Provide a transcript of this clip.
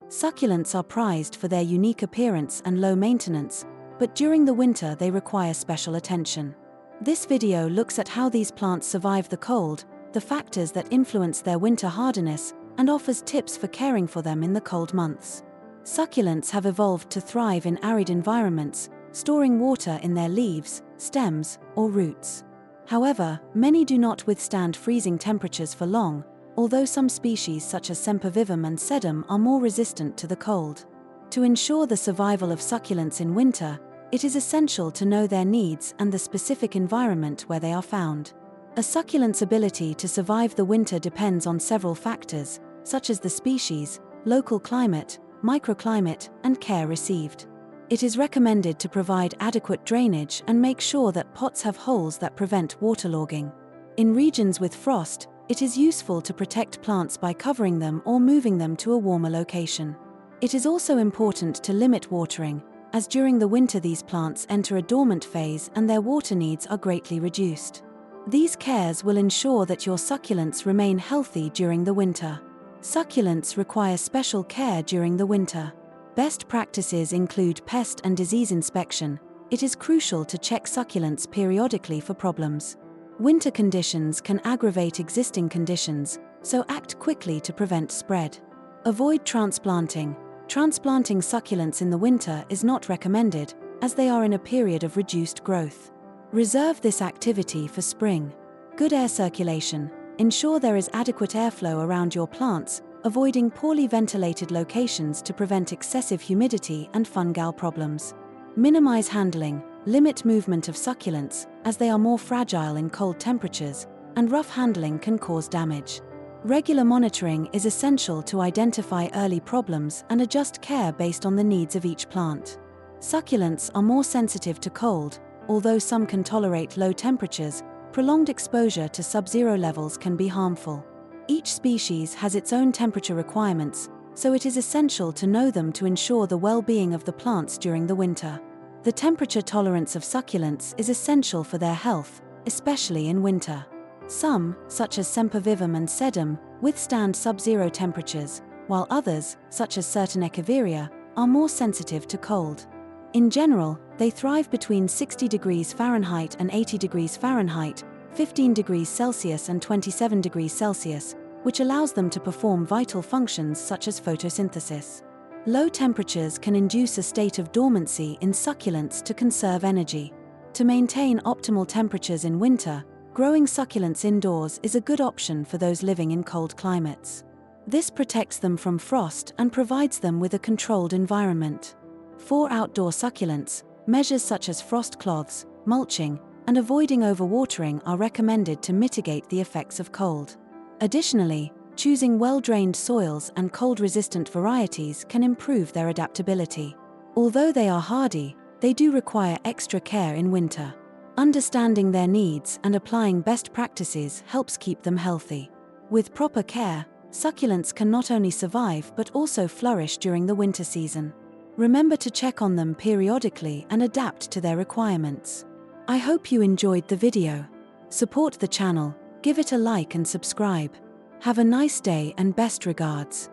Succulents are prized for their unique appearance and low maintenance, but during the winter they require special attention. This video looks at how these plants survive the cold, the factors that influence their winter hardiness, and offers tips for caring for them in the cold months. Succulents have evolved to thrive in arid environments, storing water in their leaves, stems, or roots. However, many do not withstand freezing temperatures for long, although some species such as sempervivum and sedum are more resistant to the cold. To ensure the survival of succulents in winter, it is essential to know their needs and the specific environment where they are found. A succulent's ability to survive the winter depends on several factors, such as the species, local climate, microclimate, and care received. It is recommended to provide adequate drainage and make sure that pots have holes that prevent waterlogging. In regions with frost, it is useful to protect plants by covering them or moving them to a warmer location. It is also important to limit watering, as during the winter these plants enter a dormant phase and their water needs are greatly reduced. These cares will ensure that your succulents remain healthy during the winter. Succulents require special care during the winter. Best practices include pest and disease inspection. It is crucial to check succulents periodically for problems. Winter conditions can aggravate existing conditions, so act quickly to prevent spread. Avoid transplanting. Transplanting succulents in the winter is not recommended, as they are in a period of reduced growth. Reserve this activity for spring. Good air circulation. Ensure there is adequate airflow around your plants, avoiding poorly ventilated locations to prevent excessive humidity and fungal problems. Minimize handling. Limit movement of succulents, as they are more fragile in cold temperatures, and rough handling can cause damage. Regular monitoring is essential to identify early problems and adjust care based on the needs of each plant. Succulents are more sensitive to cold, although some can tolerate low temperatures. Prolonged exposure to sub-zero levels can be harmful. Each species has its own temperature requirements, so it is essential to know them to ensure the well-being of the plants during the winter. The temperature tolerance of succulents is essential for their health, especially in winter. Some, such as sempervivum and sedum, withstand sub-zero temperatures, while others, such as certain echeveria, are more sensitive to cold. In general, they thrive between 60 degrees Fahrenheit and 80 degrees Fahrenheit, 15 degrees Celsius and 27 degrees Celsius, which allows them to perform vital functions such as photosynthesis. Low temperatures can induce a state of dormancy in succulents to conserve energy. To maintain optimal temperatures in winter, growing succulents indoors is a good option for those living in cold climates. This protects them from frost and provides them with a controlled environment. For outdoor succulents, measures such as frost cloths, mulching, and avoiding overwatering are recommended to mitigate the effects of cold. Additionally, choosing well-drained soils and cold-resistant varieties can improve their adaptability. Although they are hardy, they do require extra care in winter. Understanding their needs and applying best practices helps keep them healthy. With proper care, succulents can not only survive but also flourish during the winter season. Remember to check on them periodically and adapt to their requirements. I hope you enjoyed the video. Support the channel, give it a like and subscribe. Have a nice day and best regards.